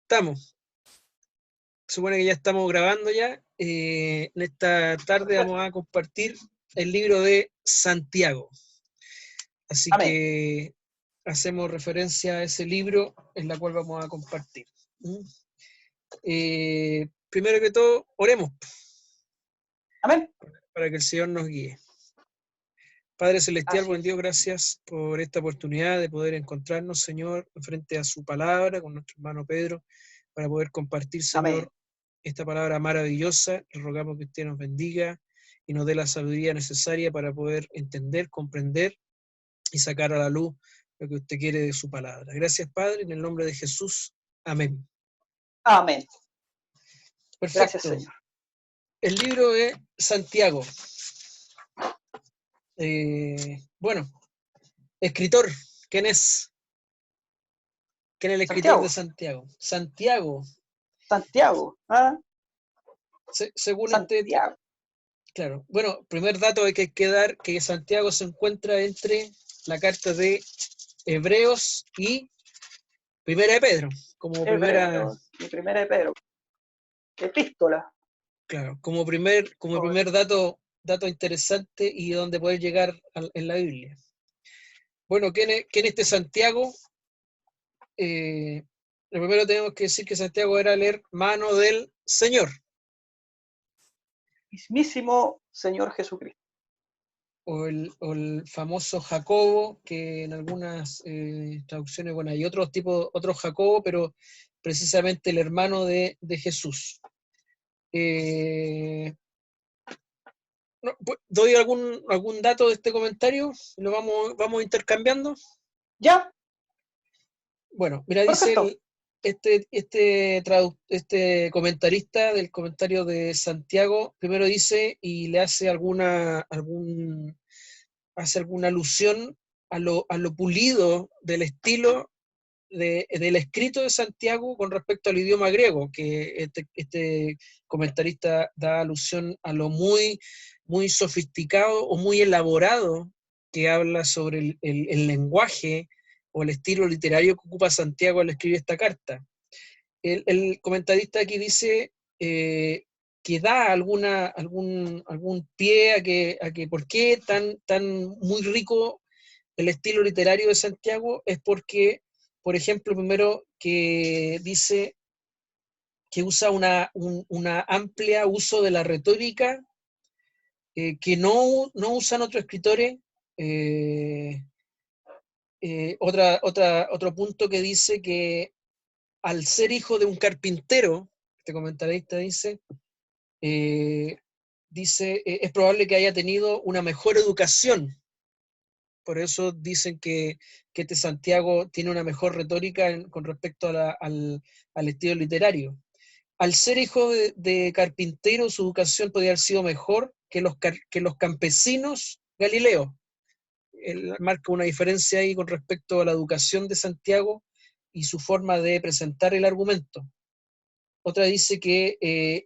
estamos. Supone que ya estamos grabando ya. En esta tarde vamos a compartir el libro de Santiago. Así Amén. que hacemos referencia a ese libro en la cual vamos a compartir. Primero que todo, oremos. Amén. Para que el Señor nos guíe. Padre Celestial, Así buen es. Dios, gracias por esta oportunidad de poder encontrarnos, Señor, frente a su palabra, con nuestro hermano Pedro, para poder compartir, Señor, Amén. esta palabra maravillosa. Le rogamos que usted nos bendiga y nos dé la sabiduría necesaria para poder entender, comprender y sacar a la luz lo que usted quiere de su palabra. Gracias, Padre, en el nombre de Jesús. Amén. Amén. Perfecto. Gracias, Señor. El libro de Santiago. Bueno, escritor, ¿quién es? ¿Quién es el escritor de Santiago? Santiago. Santiago. ¿Ah? Según Santiago. claro. Bueno, primer dato hay que dar que Santiago se encuentra entre la carta de Hebreos y Primera de Pedro, como Hebreos y Primera de Pedro. Epístola. Claro, como primer dato interesante y donde poder llegar en la Biblia. Bueno, ¿quién es este Santiago? Lo primero tenemos que decir que Santiago era el hermano del Señor. Mismísimo Señor Jesucristo. O el famoso Jacobo, que en algunas traducciones, bueno, hay otros Jacobo, pero precisamente el hermano de Jesús. ¿Doy algún dato de este comentario? ¿Lo vamos intercambiando? ¿Ya? Bueno, mira, Perfecto. dice este comentarista del comentario de Santiago, primero dice y le hace alguna alusión a lo pulido del estilo del escrito de Santiago con respecto al idioma griego, que este comentarista da alusión a lo muy, muy sofisticado o muy elaborado que habla sobre el lenguaje o el estilo literario que ocupa Santiago al escribir esta carta. El comentarista aquí dice que da algún pie a que por qué tan muy rico el estilo literario de Santiago es porque, por ejemplo, primero que dice que usa una amplia uso de la retórica que no usan otros escritores. Otro punto que dice que al ser hijo de un carpintero, este comentarista es probable que haya tenido una mejor educación. Por eso dicen que este Santiago tiene una mejor retórica con respecto al estilo literario. Al ser hijo de carpintero, su educación podría haber sido mejor que los campesinos galileos. Él marca una diferencia ahí con respecto a la educación de Santiago y su forma de presentar el argumento. Otra dice que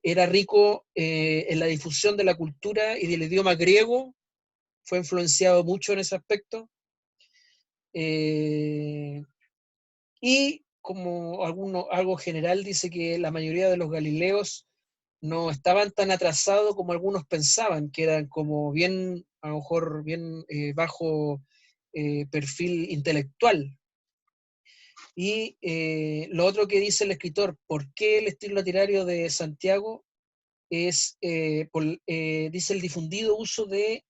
era rico en la difusión de la cultura y del idioma griego, fue influenciado mucho en ese aspecto. Y como algo general dice que la mayoría de los galileos no estaban tan atrasados como algunos pensaban, que eran como bien, a lo mejor bien bajo perfil intelectual. Y lo otro que dice el escritor, ¿por qué el estilo literario de Santiago? Dice el difundido uso de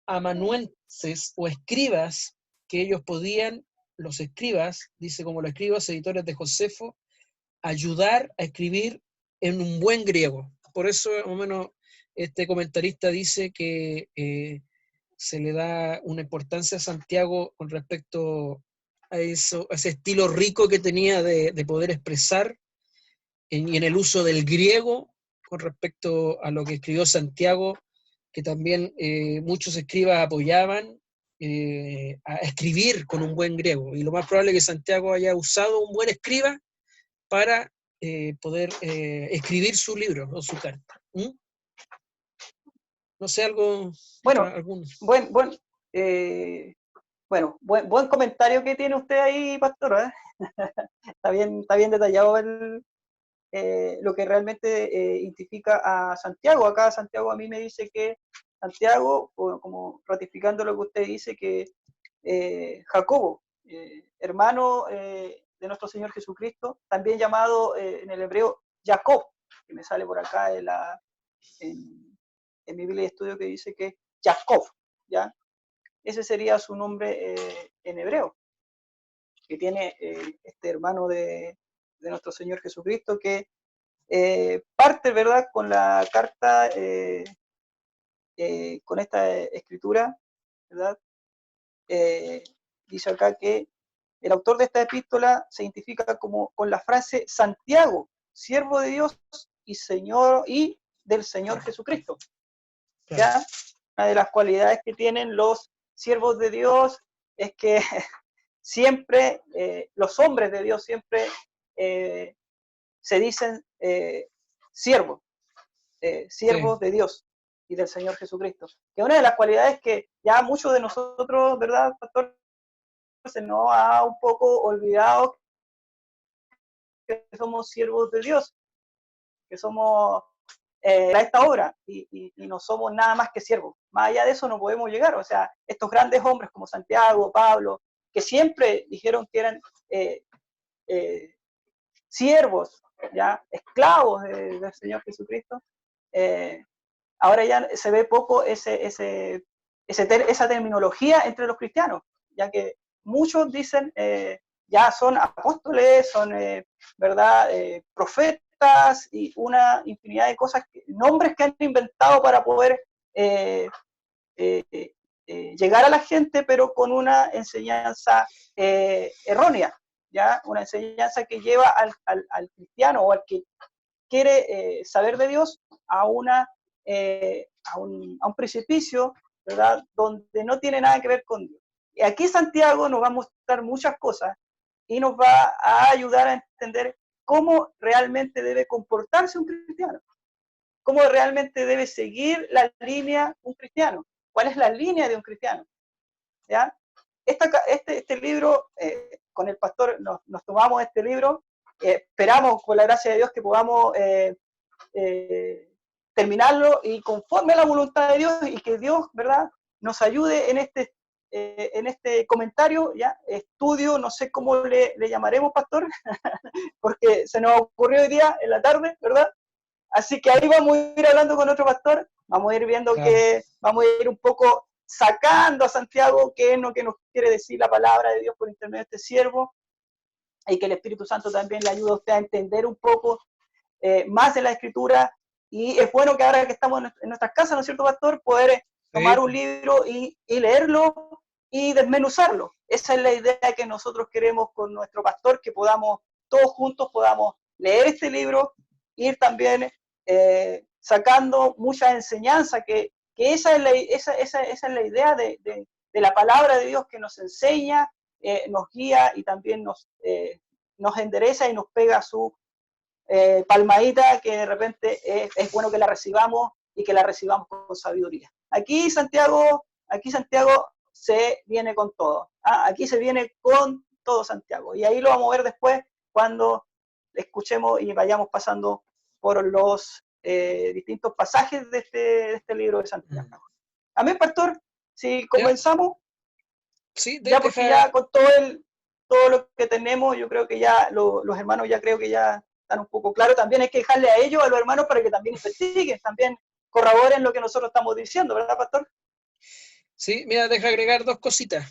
amanuenses o escribas que ellos podían, los escribas, dice como los escribas, editores de Josefo, ayudar a escribir en un buen griego. Por eso, más o menos, este comentarista dice que se le da una importancia a Santiago con respecto a ese estilo rico que tenía de poder expresar y en el uso del griego con respecto a lo que escribió Santiago, que también muchos escribas apoyaban a escribir con un buen griego. Y lo más probable es que Santiago haya usado un buen escriba para poder escribir su libro o su carta. No sé, Bueno, algunos. bueno, Bueno, buen comentario que tiene usted ahí, pastor, ¿eh? Está bien detallado lo que realmente identifica a Santiago. Acá Santiago a mí me dice que Santiago, como ratificando lo que usted dice, que Jacobo, hermano de nuestro Señor Jesucristo, también llamado en el hebreo Jacob, que me sale por acá en mi Biblia de estudio que dice que Jacob, ¿ya? Ese sería su nombre en hebreo, que tiene este hermano de nuestro Señor Jesucristo, que parte, ¿verdad?, con la carta, con esta escritura, ¿verdad? Dice acá que el autor de esta epístola se identifica como con la frase Santiago, siervo de Dios y Señor y del Señor Jesucristo. Claro. ¿Ya? Una de las cualidades que tienen los siervos de Dios es que siempre, los hombres de Dios siempre se dicen siervos, siervos Sí, de Dios y del Señor Jesucristo. Que una de las cualidades que ya muchos de nosotros, ¿verdad, pastor? Se nos ha un poco olvidado que somos siervos de Dios, que somos a esta obra y no somos nada más que siervos. Más allá de eso no podemos llegar. O sea, estos grandes hombres como Santiago, Pablo, que siempre dijeron que eran eh, siervos, ya esclavos del Señor Jesucristo, ahora ya se ve poco esa terminología entre los cristianos, ya que muchos dicen ya son apóstoles, son, ¿verdad?, profetas y una infinidad de cosas, nombres que han inventado para poder eh, eh, llegar a la gente, pero con una enseñanza errónea, ¿ya? Una enseñanza que lleva al cristiano o al que quiere saber de Dios a, a un precipicio, ¿verdad?, donde no tiene nada que ver con Dios. Y aquí Santiago nos va a mostrar muchas cosas y nos va a ayudar a entender cómo realmente debe comportarse un cristiano, cómo realmente debe seguir la línea un cristiano, cuál es la línea de un cristiano. ¿Ya? Este libro, con el pastor nos tomamos este libro, esperamos con la gracia de Dios que podamos eh, terminarlo y conforme a la voluntad de Dios y que Dios, ¿verdad?, nos ayude en este comentario, ya, estudio, no sé cómo le llamaremos, pastor, porque se nos ocurrió hoy día en la tarde, ¿verdad? Así que ahí vamos a ir hablando con otro pastor, vamos a ir viendo claro. vamos a ir un poco sacando a Santiago qué es lo que nos quiere decir la palabra de Dios por intermedio de este siervo, y que el Espíritu Santo también le ayude a usted a entender un poco más de la Escritura. Y es bueno que ahora que estamos en nuestras casas, ¿no es cierto, pastor?, poder Sí, tomar un libro y leerlo y desmenuzarlo. Esa es la idea que nosotros queremos con nuestro pastor, que podamos, todos juntos podamos leer este libro, ir también sacando mucha enseñanza, que esa es la idea de la palabra de Dios, que nos enseña, nos guía y también nos endereza y nos pega su palmadita, que de repente es bueno que la recibamos y que la recibamos con sabiduría. Aquí Santiago se viene con todo. ¿Ah? Aquí se viene con todo Santiago. Y ahí lo vamos a ver después cuando escuchemos y vayamos pasando por los distintos pasajes de este libro de Santiago. Amén, pastor. Si ya, comenzamos, sí, ya porque deja, ya con todo lo que tenemos, yo creo que ya los hermanos ya creo que ya están un poco claros. También hay que dejarle a ellos, a los hermanos, para que también investiguen, también corroboren lo que nosotros estamos diciendo, ¿verdad, pastor? sí, mira, deja agregar dos cositas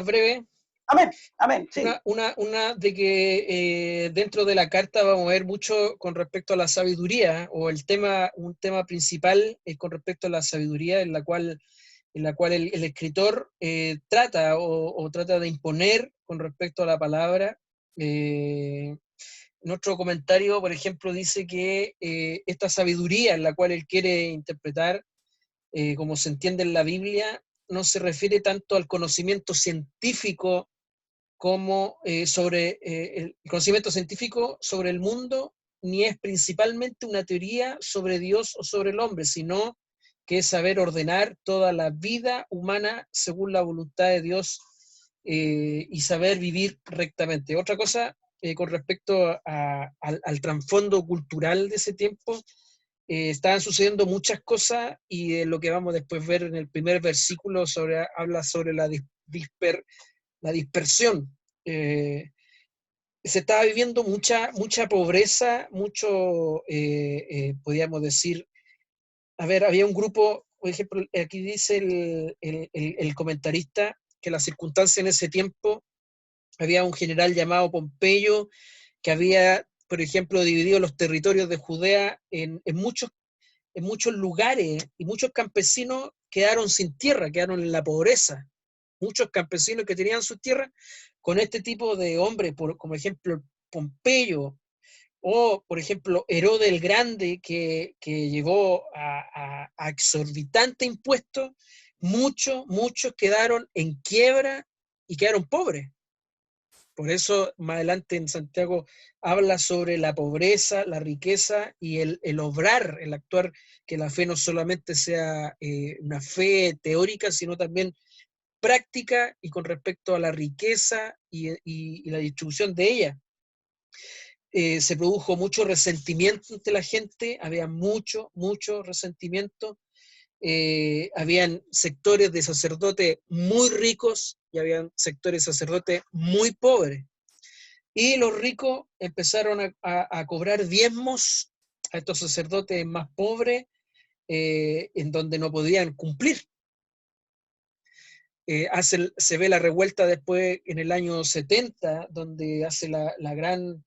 breves. Amén, amén, sí. Una de que dentro de la carta vamos a ver mucho con respecto a la sabiduría, o un tema principal con respecto a la sabiduría, en la cual el escritor trata o trata de imponer con respecto a la palabra. Nuestro comentario, por ejemplo, dice que esta sabiduría en la cual él quiere interpretar, como se entiende en la Biblia, no se refiere tanto al conocimiento científico como sobre el conocimiento científico sobre el mundo, ni es principalmente una teoría sobre Dios o sobre el hombre, sino que es saber ordenar toda la vida humana según la voluntad de Dios y saber vivir rectamente. Otra cosa, con respecto al trasfondo cultural de ese tiempo, estaban sucediendo muchas cosas y lo que vamos después a ver en el primer versículo habla sobre la dispersión. Se estaba viviendo mucha pobreza, podríamos decir, a ver, había un grupo, por ejemplo, aquí dice el comentarista que la circunstancia en ese tiempo, había un general llamado Pompeyo que había, por ejemplo, dividido los territorios de Judea en muchos lugares, y muchos campesinos quedaron sin tierra, quedaron en la pobreza. Muchos campesinos que tenían sus tierras, con este tipo de hombres, como ejemplo Pompeyo, o por ejemplo Herodes el Grande, que llevó a exorbitante impuestos, muchos quedaron en quiebra y quedaron pobres. Por eso más adelante en Santiago habla sobre la pobreza, la riqueza y el obrar, el actuar, que la fe no solamente sea una fe teórica, sino también práctica y con respecto a la riqueza y la distribución de ella. Se produjo mucho resentimiento entre la gente, había mucho resentimiento. Habían sectores de sacerdotes muy ricos y habían sectores de sacerdotes muy pobres. Y los ricos empezaron a cobrar diezmos a estos sacerdotes más pobres, en donde no podían cumplir. Se ve la revuelta después en el año 70, donde hace la gran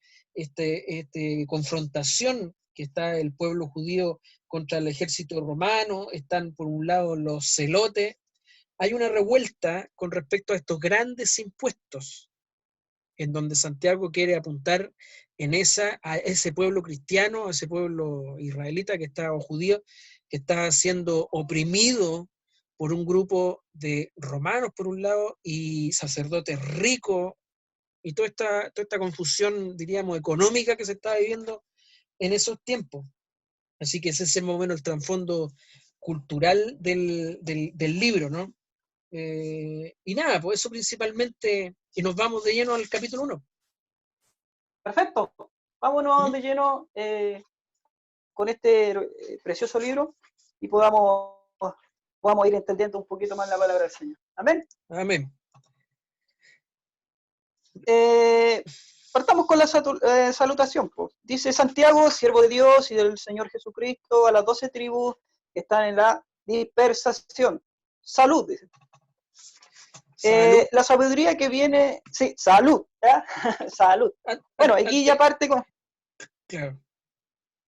confrontación, que está el pueblo judío contra el ejército romano. Están por un lado los celotes. Hay una revuelta con respecto a estos grandes impuestos, en donde Santiago quiere apuntar a ese pueblo cristiano, a ese pueblo israelita o judío, que está siendo oprimido por un grupo de romanos por un lado y sacerdotes ricos, y toda esta confusión, diríamos, económica que se está viviendo en esos tiempos. Así que ese es más o menos el trasfondo cultural del libro, ¿no? Y nada, pues eso principalmente, y nos vamos de lleno al capítulo 1. Perfecto. Vámonos de lleno con este precioso libro y podamos ir entendiendo un poquito más la palabra del Señor. Amén. Amén. Partamos con la salutación. Pues. Dice Santiago, siervo de Dios y del Señor Jesucristo, a las 12 tribus que están en la dispersación. Salud, dice. La sabiduría que viene, sí, salud, ¿ya? Salud. Bueno, aquí ya parte con... Claro.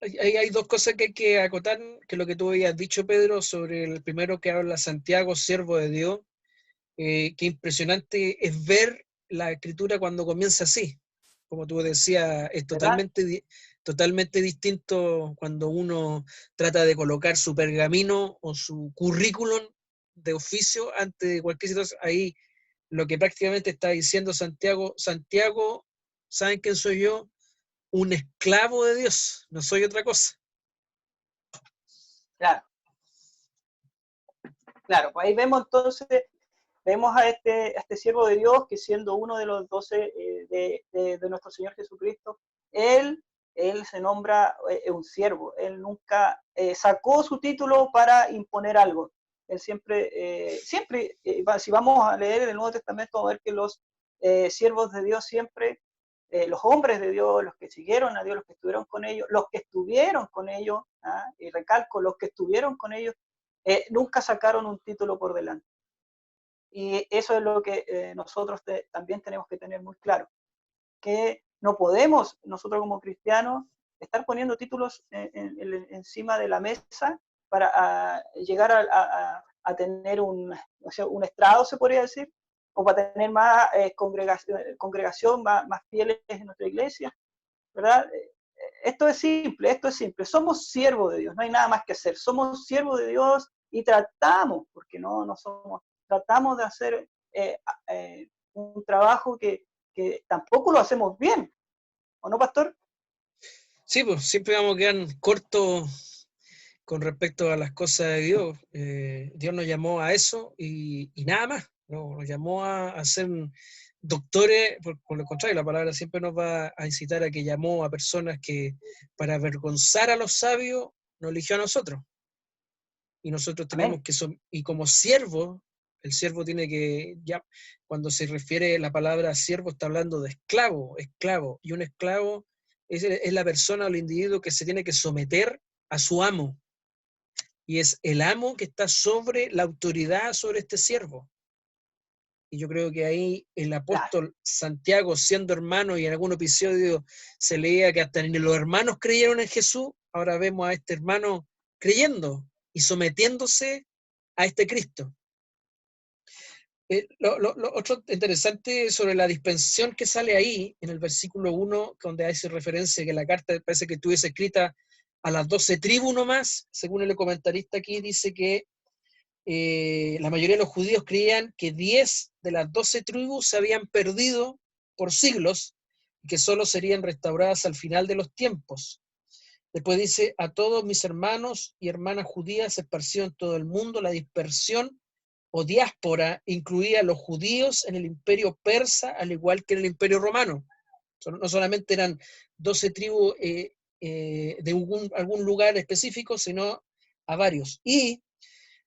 Hay dos cosas que hay que acotar, que lo que tú habías dicho, Pedro, sobre el primero que habla Santiago, siervo de Dios. Qué impresionante es ver la escritura cuando comienza así. Como tú decías, es totalmente distinto cuando uno trata de colocar su pergamino o su currículum de oficio antes de cualquier situación. Ahí lo que prácticamente está diciendo Santiago, ¿saben quién soy yo? Un esclavo de Dios, no soy otra cosa. Claro, pues ahí vemos entonces, a este siervo de Dios que siendo uno de los 12 de nuestro Señor Jesucristo, él se nombra un siervo, él nunca sacó su título para imponer algo. Él siempre, si vamos a leer el Nuevo Testamento, vamos a ver que los siervos de Dios siempre, los hombres de Dios, los que siguieron a Dios, los que estuvieron con ellos, y recalco, los que estuvieron con ellos, nunca sacaron un título por delante. Y eso es lo que nosotros también tenemos que tener muy claro, que no podemos nosotros como cristianos estar poniendo títulos encima de la mesa para llegar a tener un estrado, se podría decir, o para tener más congregación, más fieles en nuestra iglesia, ¿verdad? Esto es simple, somos siervos de Dios, no hay nada más que hacer, somos siervos de Dios y tratamos, porque no somos, tratamos de hacer un trabajo que tampoco lo hacemos bien, ¿o no, pastor? Sí, pues siempre vamos a quedar cortos con respecto a las cosas de Dios. Dios nos llamó a eso y nada más. no, nos llamó a ser doctores, por lo contrario, la palabra siempre nos va a incitar a que llamó a personas que para avergonzar a los sabios nos eligió a nosotros. Y nosotros tenemos Amén. que, y como siervo, el siervo tiene que, ya, cuando se refiere la palabra siervo, está hablando de esclavo, esclavo. Y un esclavo es la persona o el individuo que se tiene que someter a su amo. Y es el amo que está sobre la autoridad sobre este siervo. Y yo creo que ahí el Claro, apóstol Santiago, siendo hermano, y en algún episodio se leía que hasta ni los hermanos creyeron en Jesús, ahora vemos a este hermano creyendo y sometiéndose a este Cristo. Lo otro interesante sobre la dispensación que sale ahí, en el versículo 1, donde hace referencia que la carta parece que estuviese escrita a las 12 tribus nomás, según el comentarista aquí, dice que la mayoría de los judíos creían que 10 de las 12 tribus se habían perdido por siglos y que solo serían restauradas al final de los tiempos. Después dice, a todos mis hermanos y hermanas judías esparcidos en todo el mundo, la dispersión o diáspora incluía a los judíos en el imperio persa, al igual que en el imperio romano. No solamente eran 12 tribus de algún lugar específico, sino a varios. Y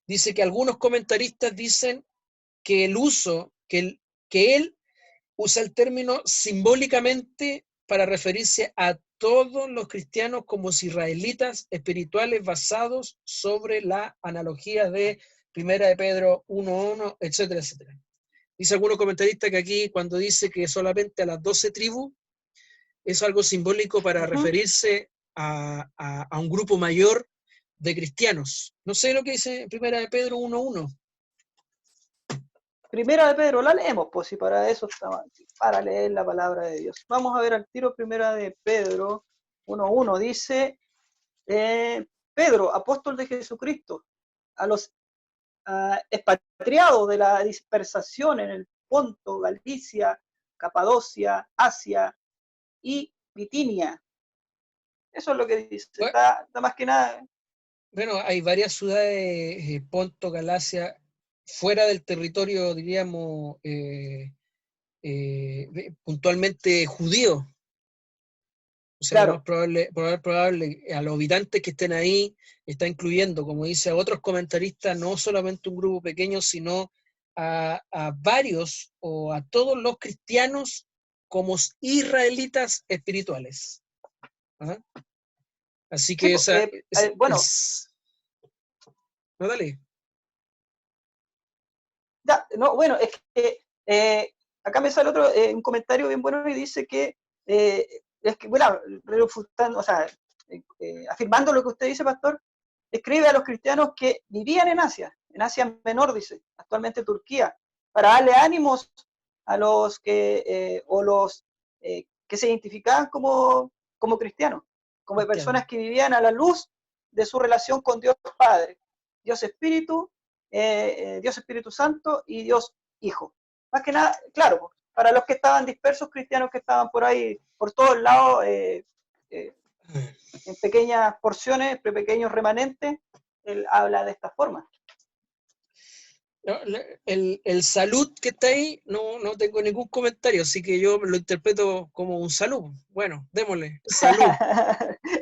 dice que algunos comentaristas dicen que el uso, que él usa el término simbólicamente para referirse a todos los cristianos como israelitas espirituales basados sobre la analogía de Primera de Pedro 1:1, etcétera, etcétera. Dice algunos comentaristas que aquí cuando dice que solamente a las 12 tribus es algo simbólico para referirse a un grupo mayor de cristianos. No sé lo que dice Primera de Pedro 1:1. Primera de Pedro, la leemos, pues, y para eso estamos aquí, para leer la palabra de Dios. Vamos a ver al tiro Primera de Pedro 1:1. Dice, Pedro, apóstol de Jesucristo, a los expatriados de la dispersación en el Ponto, Galicia, Capadocia, Asia y Bitinia. Eso es lo que dice. Está más que nada. Bueno, hay varias ciudades, Ponto, Galacia, fuera del territorio, diríamos, puntualmente judío. O sea, lo más Claro, probable, a los habitantes que estén ahí, está incluyendo, como dice a otros comentaristas, no solamente un grupo pequeño, sino a varios o a todos los cristianos como israelitas espirituales. ¿Ah? Así sí, que esa bueno, no, dale. ya, no, bueno, es que acá me sale otro, un comentario bien bueno y dice que, es que, bueno, refutando, o sea, afirmando lo que usted dice, pastor, escribe a los cristianos que vivían en Asia Menor, dice, actualmente Turquía, para darle ánimos a los que, o los que se identificaban como cristianos, como Cristiano. personas que vivían a la luz de su relación con Dios Padre, Dios Espíritu, Dios Espíritu Santo y Dios Hijo. Más que nada, claro, para los que estaban dispersos, cristianos que estaban por ahí, por todos lados, en pequeñas porciones, pequeños remanentes, él habla de esta forma. No, el salud que está ahí, no tengo ningún comentario, así que yo lo interpreto como un salud. Bueno, démosle, salud.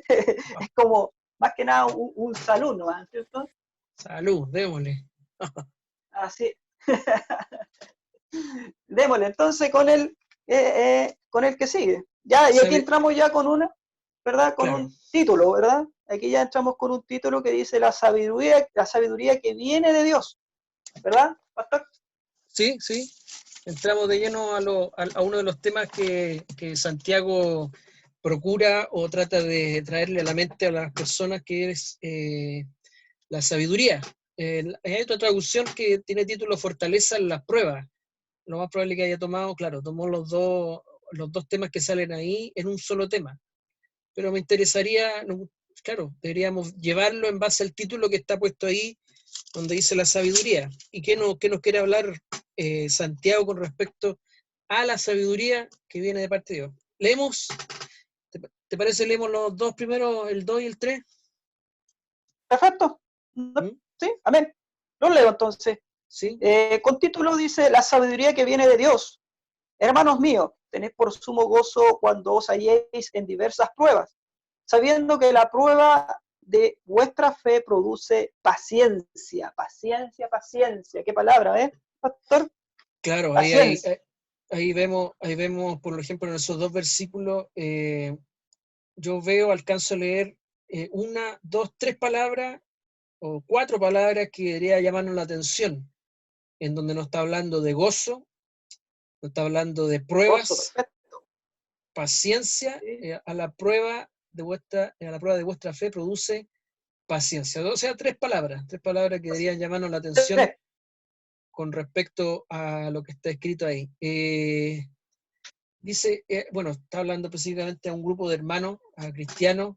Es como, más que nada, un salud, ¿no? ¿Cierto? Salud, démosle. Así. Démosle, entonces con el que sigue. Ya, y aquí Sabe, entramos ya con una, ¿verdad? Con claro. un título, ¿verdad? Aquí ya entramos con un título que dice la sabiduría que viene de Dios, ¿verdad, pastor? Sí, sí. Entramos de lleno a uno de los temas que Santiago procura o trata de traerle a la mente a las personas, que es la sabiduría. Hay otra traducción que tiene título Fortaleza en las pruebas. Lo más probable que haya tomado, claro, tomó los dos temas que salen ahí en un solo tema. Pero me interesaría, claro, deberíamos llevarlo en base al título que está puesto ahí, donde dice la sabiduría. ¿Y qué nos quiere hablar Santiago con respecto a la sabiduría que viene de parte de Dios? Leemos, ¿te parece? Leemos los dos primeros, el 2 y el 3. Perfecto. ¿Mm? Sí, amén. Lo leo entonces. ¿sí? Con título dice, la sabiduría que viene de Dios. Hermanos míos, tened por sumo gozo cuando os halléis en diversas pruebas, sabiendo que la prueba de vuestra fe produce paciencia, paciencia, paciencia. ¿Qué palabra, pastor? Claro, Paciencia. ahí vemos, por ejemplo, en esos dos versículos, yo alcanzo a leer una, dos, tres palabras o cuatro palabras que debería llamarnos la atención, en donde nos está hablando de gozo, nos está hablando de Gozo, pruebas, perfecto. paciencia, ¿Sí? a la prueba de vuestra fe produce paciencia. O sea, tres palabras que deberían llamarnos la atención Tres. con respecto a lo que está escrito ahí. Dice, bueno, está hablando específicamente a un grupo de hermanos, a cristianos,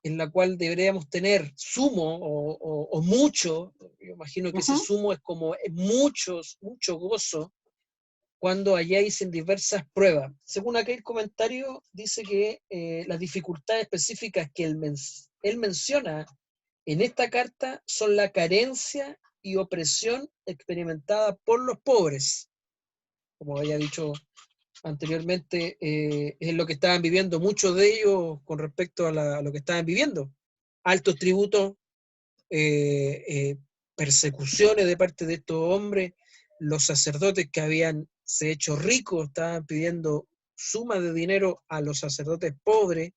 en la cual deberíamos tener sumo o mucho, yo imagino que ese Ujú. sumo es como mucho gozo, cuando halláis en diversas pruebas. Según aquel comentario, dice que las dificultades específicas que él menciona en esta carta son la carencia y opresión experimentada por los pobres. Como había dicho anteriormente, es lo que estaban viviendo muchos de ellos con respecto a lo que estaban viviendo. Altos tributos, eh, eh, persecuciones de parte de estos hombres, los sacerdotes que habían se hecho ricos estaban pidiendo sumas de dinero a los sacerdotes pobres.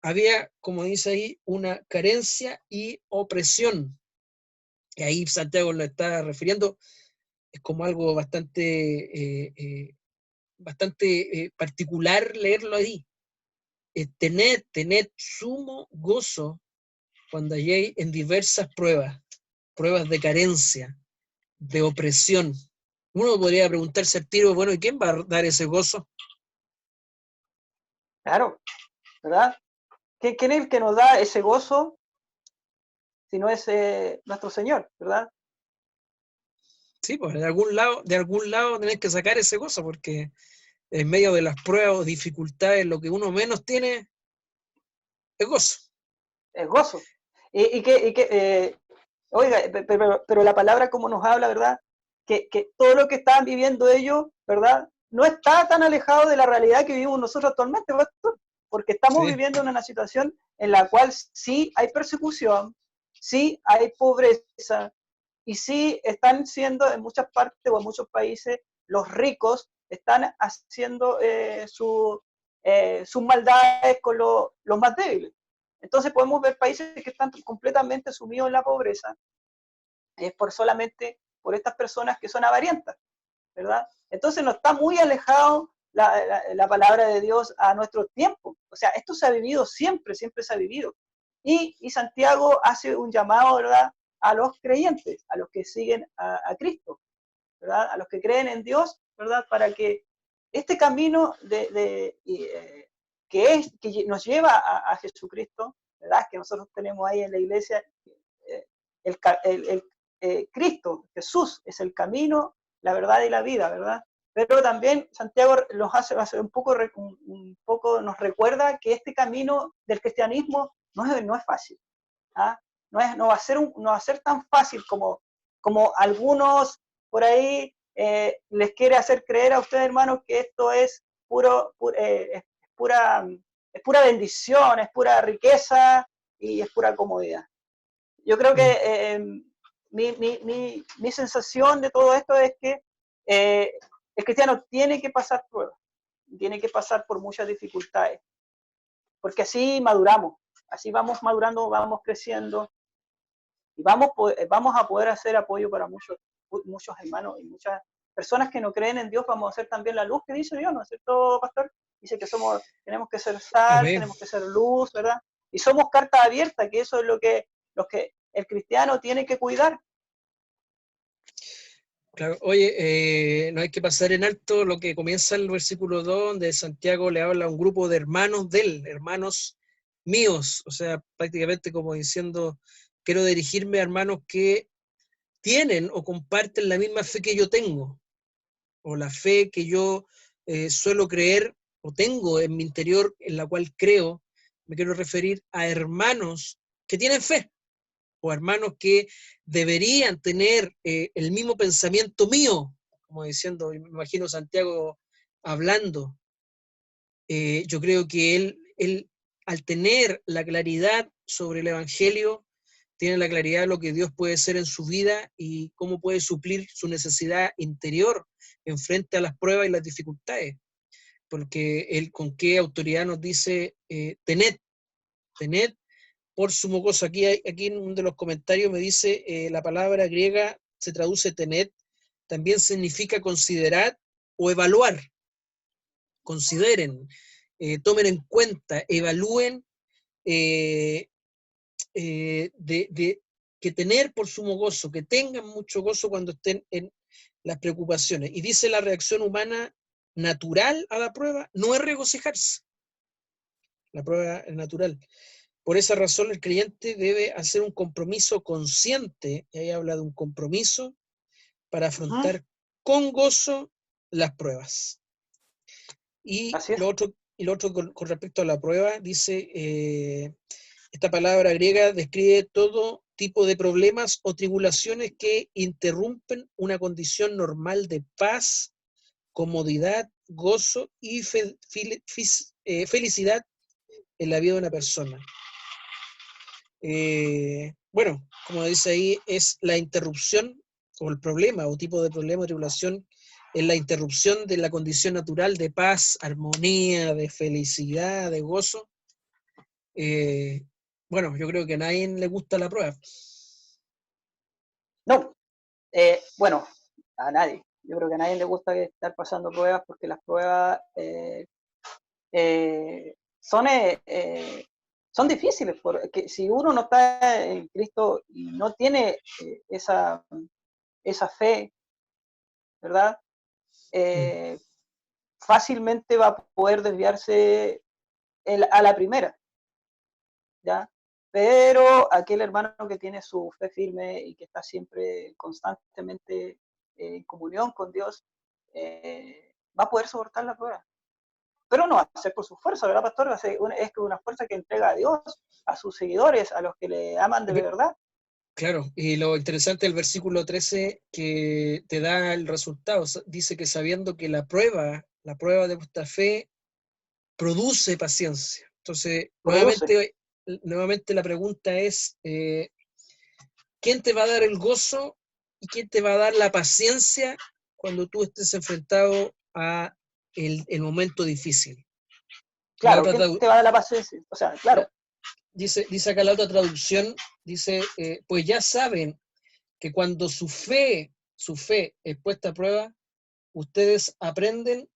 Había, como dice ahí, una carencia y opresión. Y ahí Santiago lo está refiriendo, es como algo bastante particular leerlo ahí. Tened sumo gozo cuando halléis en diversas pruebas de carencia, de opresión. Uno podría preguntarse al tiro, bueno, ¿y quién va a dar ese gozo? Claro, ¿verdad? ¿Quién es el que nos da ese gozo si no es nuestro Señor, ¿verdad? Sí, pues de algún lado tenés que sacar ese gozo, porque en medio de las pruebas o dificultades, lo que uno menos tiene es gozo. Es gozo. Oiga, pero la palabra como nos habla, ¿verdad? Que todo lo que estaban viviendo ellos, ¿verdad? No está tan alejado de la realidad que vivimos nosotros actualmente, pastor, porque estamos Sí, viviendo en una situación en la cual sí hay persecución, sí hay pobreza, y sí están siendo en muchas partes o en muchos países los ricos están haciendo sus maldades con los más débiles. Entonces podemos ver países que están completamente sumidos en la pobreza, es por solamente por estas personas que son avarientas, ¿verdad? Entonces no está muy alejado la palabra de Dios a nuestro tiempo. O sea, esto se ha vivido siempre, siempre se ha vivido. Y Santiago hace un llamado, ¿verdad?, a los creyentes, a los que siguen a Cristo, ¿verdad?, a los que creen en Dios, ¿verdad?, para que este camino que nos lleva a Jesucristo, ¿verdad?, que nosotros tenemos ahí en la iglesia, eh, el, Cristo, Jesús, es el camino, la verdad y la vida, ¿verdad? Pero también Santiago hace un poco nos recuerda que este camino del cristianismo no es fácil. ¿Ah? No va a ser tan fácil como algunos por ahí les quiere hacer creer a ustedes, hermanos, que esto es pura, es pura bendición, es pura riqueza y es pura comodidad. Yo creo que mm, mi sensación de todo esto es que eh, el cristiano tiene que pasar pruebas, tiene que pasar por muchas dificultades, porque así maduramos, así vamos madurando, vamos creciendo y vamos a poder hacer apoyo para muchos hermanos y muchas personas que no creen en Dios. Vamos a ser también la luz que dice Dios, ¿no es cierto, pastor? Dice que tenemos que ser sal, amén. tenemos que ser luz, ¿verdad? Y somos carta abierta, que eso es lo que el cristiano tiene que cuidar. Claro, oye, no hay que pasar en alto lo que comienza el versículo 2, donde Santiago le habla a un grupo de hermanos de él, hermanos míos, o sea, prácticamente como diciendo, quiero dirigirme a hermanos que tienen o comparten la misma fe que yo tengo, o la fe que yo suelo creer o tengo en mi interior, en la cual creo. Me quiero referir a hermanos que tienen fe, o hermanos que deberían tener el mismo pensamiento mío, como diciendo, me imagino Santiago hablando. Yo creo que él, al tener la claridad sobre el Evangelio, tiene la claridad de lo que Dios puede ser en su vida y cómo puede suplir su necesidad interior en frente a las pruebas y las dificultades. Porque él con qué autoridad nos dice, tened por sumo gozo. Aquí en uno de los comentarios me dice, la palabra griega se traduce tened, también significa considerar o evaluar. Consideren, tomen en cuenta, evalúen, eh, que tener por sumo gozo, que tengan mucho gozo cuando estén en las preocupaciones. Y dice la reacción humana natural a la prueba no es regocijarse. La prueba es natural. Por esa razón el creyente debe hacer un compromiso consciente, y ahí habla de un compromiso, para afrontar con gozo las pruebas. Y lo otro con respecto a la prueba, dice, esta palabra griega describe todo tipo de problemas o tribulaciones que interrumpen una condición normal de paz, comodidad, gozo y felicidad en la vida de una persona. Bueno, como dice ahí, es la interrupción o el problema o tipo de problema o tribulación, es la interrupción de la condición natural de paz, armonía, de felicidad, de gozo. Bueno, yo creo que a nadie le gusta la prueba. No, bueno, a nadie. Yo creo que a nadie le gusta estar pasando pruebas porque las pruebas son difíciles, porque si uno no está en Cristo y no tiene esa fe, ¿verdad? Fácilmente va a poder desviarse a la primera, ¿ya? Pero aquel hermano que tiene su fe firme y que está siempre constantemente en comunión con Dios, va a poder soportar la prueba. Pero no va a ser por su fuerza, ¿verdad, pastor? Es una fuerza que entrega a Dios, a sus seguidores, a los que le aman de verdad. Claro, y lo interesante del versículo 13 que te da el resultado, dice que sabiendo que la prueba de vuestra fe produce paciencia. Entonces, nuevamente la pregunta es, ¿quién te va a dar el gozo y quién te va a dar la paciencia cuando tú estés enfrentado a el momento difícil? Claro, ¿quién te va a dar la paciencia? O sea, claro. Dice acá la otra traducción, dice, pues ya saben que cuando su fe es puesta a prueba, ustedes aprenden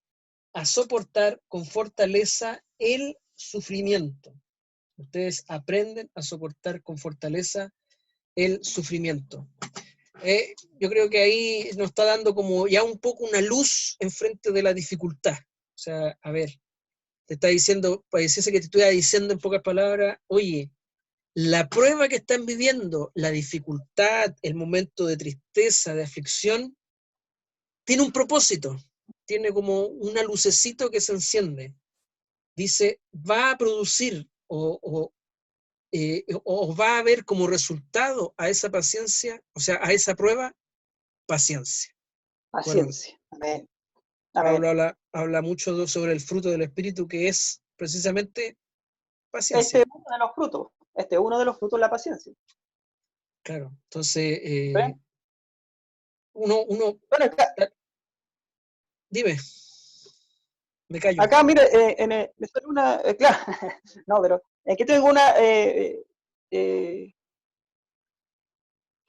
a soportar con fortaleza el sufrimiento. Ustedes aprenden a soportar con fortaleza el sufrimiento. Yo creo que ahí nos está dando como ya un poco una luz enfrente de la dificultad. O sea, a ver, te está diciendo, pareciese que te estuviera diciendo en pocas palabras, oye, la prueba que están viviendo, la dificultad, el momento de tristeza, de aflicción, tiene un propósito, tiene como una lucecito que se enciende. Dice, va a producir o va a haber como resultado a esa paciencia, o sea, a esa prueba, paciencia. Paciencia. Bueno, amén. Pablo habla mucho sobre el fruto del Espíritu, que es precisamente paciencia. Este es uno de los frutos de la paciencia. Claro, entonces, Bueno, dime, me callo. Acá, mire, me sale una, claro, no, pero aquí tengo una,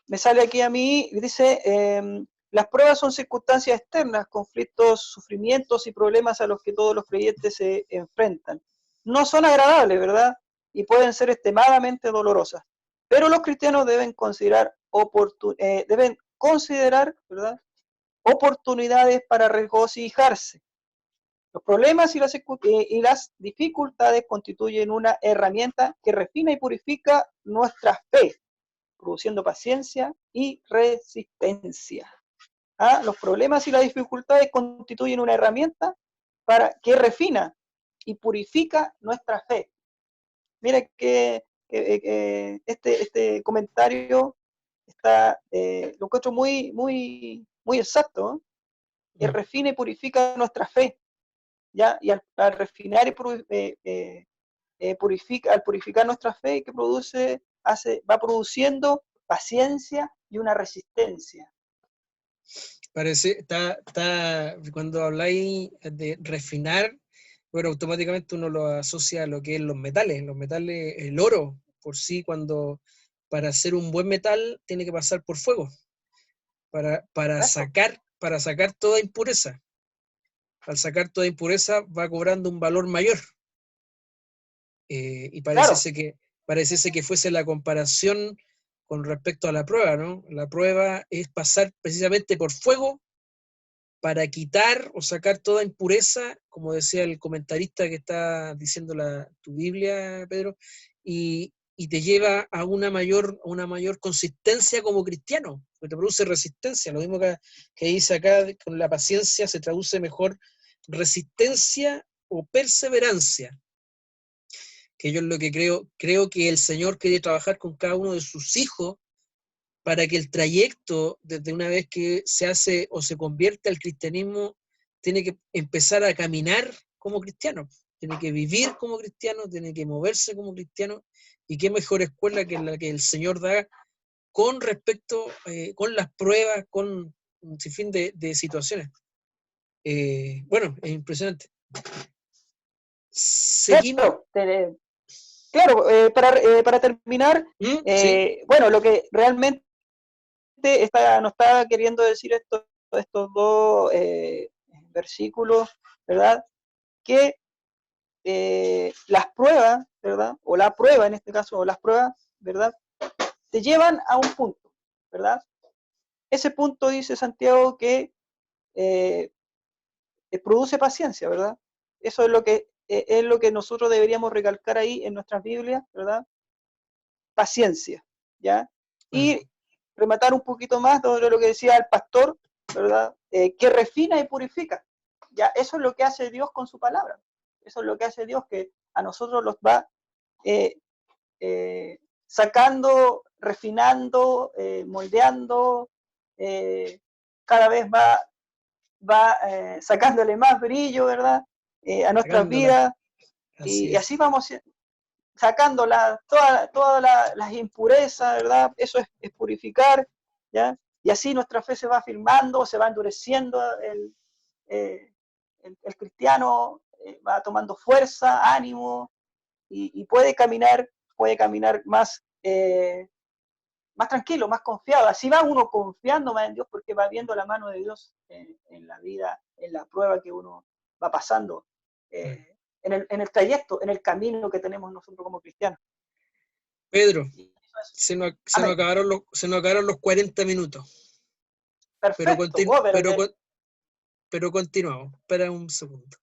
me sale aquí a mí, dice, las pruebas son circunstancias externas, conflictos, sufrimientos y problemas a los que todos los creyentes se enfrentan. No son agradables, ¿verdad? Y pueden ser extremadamente dolorosas. Pero los cristianos deben considerar, ¿verdad? Oportunidades para regocijarse. Los problemas y las dificultades constituyen una herramienta que refina y purifica nuestra fe, produciendo paciencia y resistencia. Los problemas y las dificultades constituyen una herramienta que refina y purifica nuestra fe. Mira qué este comentario lo encuentro muy exacto, ¿no? Que refina y purifica nuestra fe, ¿ya? Y al refinar y al purificar nuestra fe, que va produciendo paciencia y una resistencia. Cuando habláis de refinar, bueno, automáticamente uno lo asocia a lo que es los metales. Los metales, el oro, por sí, para hacer un buen metal, tiene que pasar por fuego, para sacar toda impureza. Al sacar toda impureza va cobrando un valor mayor. Y pareciese que fuese la comparación con respecto a la prueba, ¿no? La prueba es pasar precisamente por fuego para quitar o sacar toda impureza, como decía el comentarista que está diciendo tu Biblia, Pedro, y te lleva a una mayor consistencia como cristiano, porque te produce resistencia. Lo mismo que dice acá, con la paciencia se traduce mejor resistencia o perseverancia, que yo es lo que creo que el Señor quiere trabajar con cada uno de sus hijos para que el trayecto, desde una vez que se hace o se convierte al cristianismo, tiene que empezar a caminar como cristiano, tiene que vivir como cristiano, tiene que moverse como cristiano, y qué mejor escuela que la que el Señor da con respecto, con las pruebas, con un sinfín de situaciones. Bueno, es impresionante. Seguimos. Claro, para terminar, Sí. bueno, lo que realmente nos está queriendo decir estos dos versículos, ¿verdad? Que las pruebas, ¿verdad? O la prueba en este caso, o las pruebas, ¿verdad? Te llevan a un punto, ¿verdad? Ese punto dice Santiago que produce paciencia, ¿verdad? Eso es lo que nosotros deberíamos recalcar ahí en nuestras Biblias, ¿verdad? Paciencia, ¿ya? Y rematar un poquito más de lo que decía el pastor, ¿verdad? Que refina y purifica, ¿ya? Eso es lo que hace Dios con su palabra. Eso es lo que hace Dios, que a nosotros los va sacando, refinando, moldeando, cada vez va sacándole más brillo, ¿verdad? A nuestras vidas, y así vamos sacando todas las impurezas, ¿verdad? Eso es purificar, ¿ya? Y así nuestra fe se va afirmando, se va endureciendo, el cristiano va tomando fuerza, ánimo, y puede caminar más tranquilo, más confiado. Así va uno confiando más en Dios, porque va viendo la mano de Dios en la vida, en la prueba que uno va pasando, en el trayecto, en el camino que tenemos nosotros como cristianos. Pedro, se nos acabaron los 40 minutos. Perfecto. Pero continuamos. Espera un segundo.